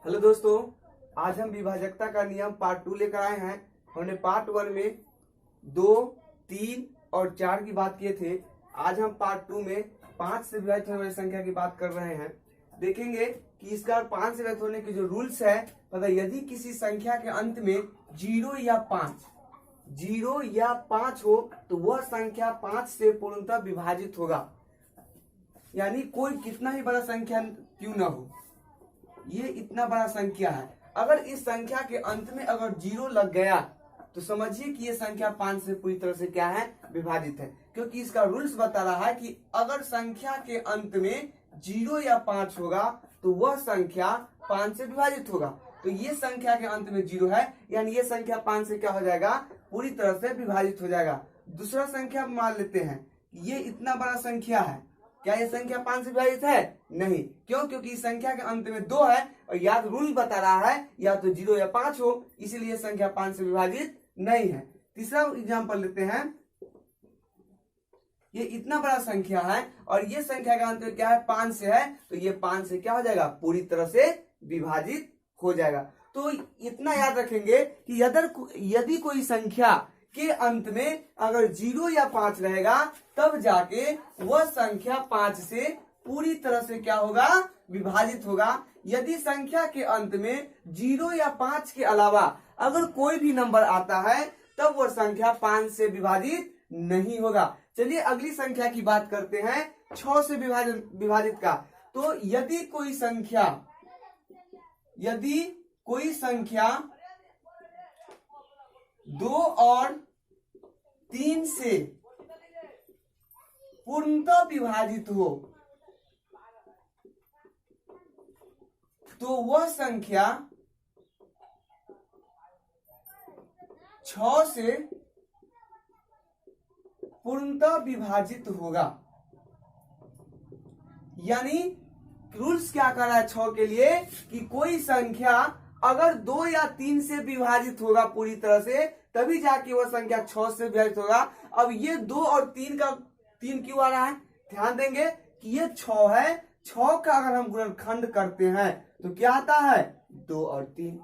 Hello दोस्तों, आज हम विभाजकता का नियम पार्ट 2 लेकर आए हैं। हमने पार्ट 1 में 2, 3 और 4 की बात किए थे। आज हम पार्ट 2 में 5 से विभाजित होने वाली संख्या की बात कर रहे हैं। देखेंगे कि इसका 5 से विभाजित होने की जो रूल्स है, मतलब यदि किसी संख्या के अंत में 0 या 5 हो तो वह संख्या 5 से पूर्णतः विभाजित होगा। यानी कोई कितना ही बड़ा संख्या क्यों ना हो, ये इतना बड़ा संख्या है, अगर इस संख्या के अंत में अगर 0 लग गया तो समझिए कि ये संख्या 5 से पूरी तरह से क्या है, विभाजित है। क्योंकि इसका रूल्स बता रहा है कि अगर संख्या के अंत में 0 या 5 होगा तो वह संख्या 5 से विभाजित होगा। तो ये संख्या के अंत में 0 है, यानी ये संख्या 5 से क्या हो जाएगा, पूरी तरह से विभाजित हो जाएगा। दूसरा संख्या मान लेते हैं, ये इतना बड़ा संख्या है, क्या ये संख्या 5 से विभाजित है? नहीं। क्यों? क्योंकि इस संख्या के अंत में 2 है और याद रूल बता रहा है या तो 0 या 5 हो, इसीलिए संख्या 5 से विभाजित नहीं है। तीसरा एग्जांपल लेते हैं, ये इतना बड़ा संख्या है और ये संख्या का अंत में क्या है, 5 से है, तो ये 5 से क्या हो जाएगा, पूरी तरह से विभाजित हो जाएगा। तो इतना याद रखेंगे कि यदि कोई संख्या के अंत में अगर 0 या 5 रहेगा तब जाके वह संख्या 5 से पूरी तरह से क्या होगा, विभाजित होगा। यदि संख्या के अंत में 0 या 5 के अलावा अगर कोई भी नंबर आता है तब वह संख्या 5 से विभाजित नहीं होगा। चलिए अगली संख्या की बात करते हैं, 6 से विभाजित का। तो यदि कोई संख्या 2 और 3 से पूर्णतः विभाजित हो तो वह संख्या 6 से पूर्णतः विभाजित होगा। यानी रूल्स क्या कर रहा है 6 के लिए कि कोई संख्या अगर 2 या 3 से विभाजित होगा पूरी तरह से, तभी जाके वह संख्या 6 से विभाजित होगा। अब ये 2 और 3 का 3 क्यों आ रहा है, ध्यान देंगे कि ये 6 है, 6 का अगर हम गुणनखंड करते हैं तो क्या आता है, 2 और 3।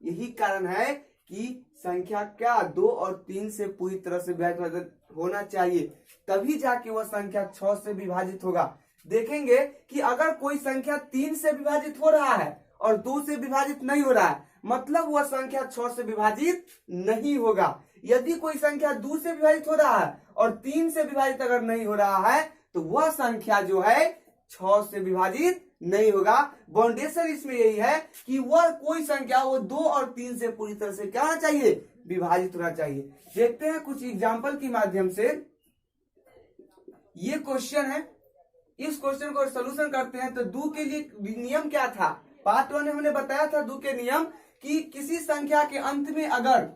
यही कारण है कि संख्या क्या 2 और 3 से पूरी तरह से विभाजित होना चाहिए, तभी जाके वह संख्या 6 से विभाजित होगा। देखेंगे कि अगर कोई संख्या 3 से विभाजित हो रहा है और 2 से विभाजित नहीं हो रहा है, मतलब वह संख्या 6 से विभाजित नहीं होगा। यदि कोई संख्या 2 से विभाजित हो रहा है और 3 से विभाजित अगर नहीं हो रहा है तो वह संख्या जो है 6 से विभाजित नहीं होगा। बाउंडेशन इसमें यही है कि वह कोई संख्या वो 2 और 3 से पूरी तरह से क्या होना चाहिए, विभाजित होना चाहिए। देखते हैं कुछ एग्जाम्पल के माध्यम से। ये क्वेश्चन है, इस क्वेश्चन को सोल्यूशन करते हैं। तो 2 के लिए नियम क्या था, पार्ट 1 में हमने बताया था 2 के नियम कि किसी संख्या के अंत में अगर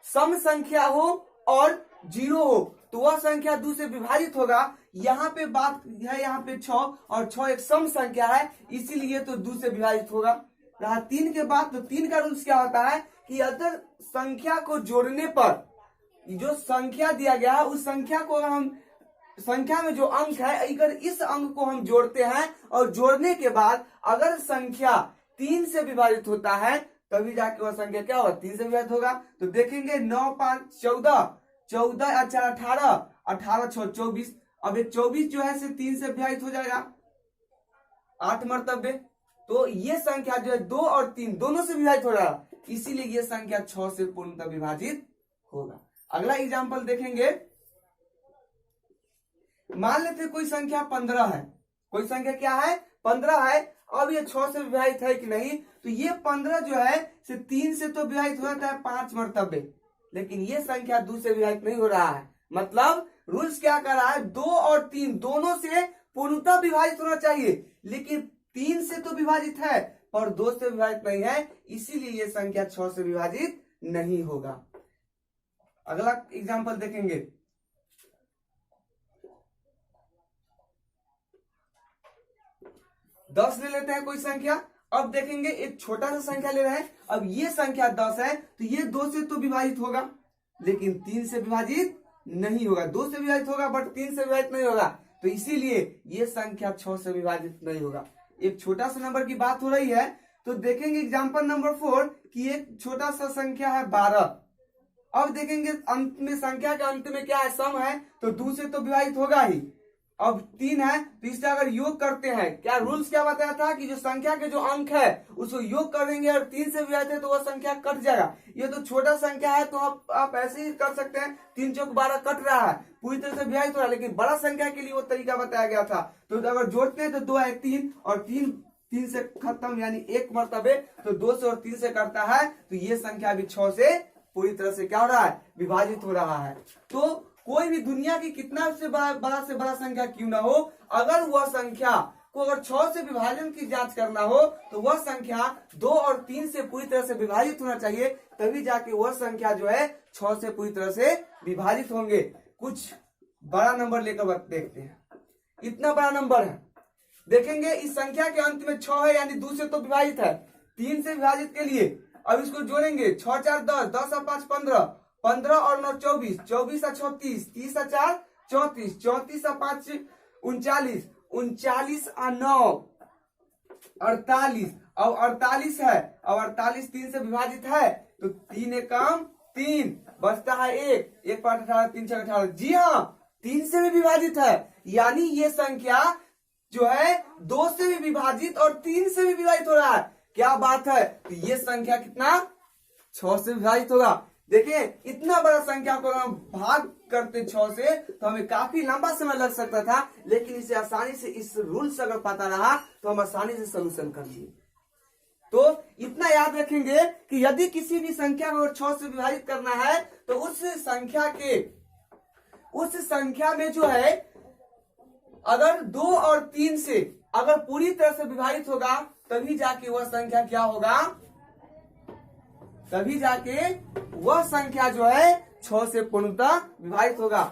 सम संख्या हो और 0 हो तो वह संख्या 2 से विभाजित होगा। यहाँ पे बात है, यहाँ पे 6 और 6 एक सम संख्या है, इसीलिए तो 2 से विभाजित होगा। रहा 3 के बाद, तो 3 का रूल्स क्या होता है कि अगर संख्या को जोड़ने पर जो संख्या दिया गया है उस संख्या को हम, संख्या में जो अंक है, अगर इस अंक को हम जोड़ते हैं और जोड़ने के बाद अगर संख्या 3 से विभाजित होता है तभी जाके वह संख्या क्या होगा, 3 से विभाजित होगा। तो देखेंगे 9 5 14, 14 4 18, 18 6 24। अब ये 24 जो है से 3 से विभाजित हो जाएगा 8 मरतबे। तो ये संख्या जो है 2 और 3 दोनों से विभाजित हो रहा है, इसीलिए ये संख्या 6 से पूर्णतः विभाजित होगा। अगला एग्जाम्पल देखेंगे, मान लेते कोई संख्या 15 है, कोई संख्या क्या है, 15 है। अब ये 6 से विभाजित है कि नहीं, तो ये 15 जो है से 3 से तो विभाजित हो जाता है 5 मरतबे, लेकिन ये संख्या 2 से विभाजित नहीं हो रहा है। मतलब रूल्स क्या कर रहा है, 2 और 3 दोनों से पूर्णतः विभाजित होना चाहिए, लेकिन 3 से तो विभाजित है पर 2 से विभाजित नहीं है, इसीलिए ये संख्या 6 से विभाजित नहीं होगा। अगला एग्जाम्पल देखेंगे, 10 ले लेते हैं कोई संख्या। अब देखेंगे एक छोटा सा संख्या ले रहे हैं, अब ये संख्या 10 है तो ये 2 से तो विभाजित होगा, लेकिन 3 से विभाजित नहीं होगा। 2 से विभाजित होगा बट 3 से विभाजित नहीं होगा, तो इसीलिए ये संख्या 6 से विभाजित नहीं होगा। एक छोटा सा नंबर की बात हो रही है तो देखेंगे एग्जाम्पल नंबर 4 कि एक छोटा सा संख्या है 12। अब देखेंगे अंत में, संख्या के अंत में क्या है, सम है, तो 2 से तो विभाजित होगा ही। अब 3 है तो इससे अगर योग करते हैं, क्या रूल्स क्या बताया था कि जो संख्या के जो अंक है उसको योग कर देंगे और 3 से विभाजित है तो वह संख्या कट जाएगा। ये तो छोटा संख्या है तो आप ऐसे ही कर सकते हैं, 3 चौक 12 कट रहा है, पूरी तरह से विभाजित हो रहा है, लेकिन बड़ा संख्या के लिए वो तरीका बताया गया था। तो अगर जोड़ते हैं तो 2 है 3 और 3 से खत्म, यानी एक मरतबे, तो 2 से और 3 से करता है, तो ये संख्या भी 6 से पूरी तरह से क्या हो रहा है, विभाजित हो रहा है। तो कोई भी दुनिया की कितना से बड़ा संख्या क्यों ना हो, अगर वह संख्या को अगर 6 से विभाजन की जांच करना हो तो वह संख्या 2 और 3 से पूरी तरह से विभाजित होना चाहिए, तभी जाके वह संख्या जो है 6 से पूरी तरह से विभाजित होंगे। कुछ बड़ा नंबर लेकर देखते हैं। इतना बड़ा नंबर है, देखेंगे इस संख्या के अंत में 6 है, यानी 2 से तो विभाजित है, 3 से विभाजित के लिए अब इसको जोड़ेंगे, 6 4 10, 10 और 5 15, 15 और 9 24, 24 और 36, 30 और 4 34, 34 और 5 39, 39 और 9 48, अब 48 है, अब 48 3 से विभाजित है तो 3 एकम 3, बचता है 1 5 18, 3 6 18। जी हाँ, 3 से भी विभाजित है, यानी ये संख्या जो है 2 से भी विभाजित और 3 से भी विभाजित हो रहा है। क्या बात है, तो ये संख्या कितना 6 से विभाजित होगा। देखिए इतना बड़ा संख्या को हम भाग करते 6 से तो हमें काफी लंबा समय लग सकता था, लेकिन इसे आसानी से, इस रूल से अगर पता रहा तो हम आसानी से सोल्यूशन कर लिए। तो इतना याद रखेंगे कि यदि किसी भी संख्या को 6 से विभाजित करना है तो उस संख्या में जो है अगर 2 और 3 से अगर पूरी तरह से विभाजित होगा तभी जाके वह संख्या क्या होगा, तभी जाके वह संख्या जो है 6 से पूर्णतः विभाजित होगा।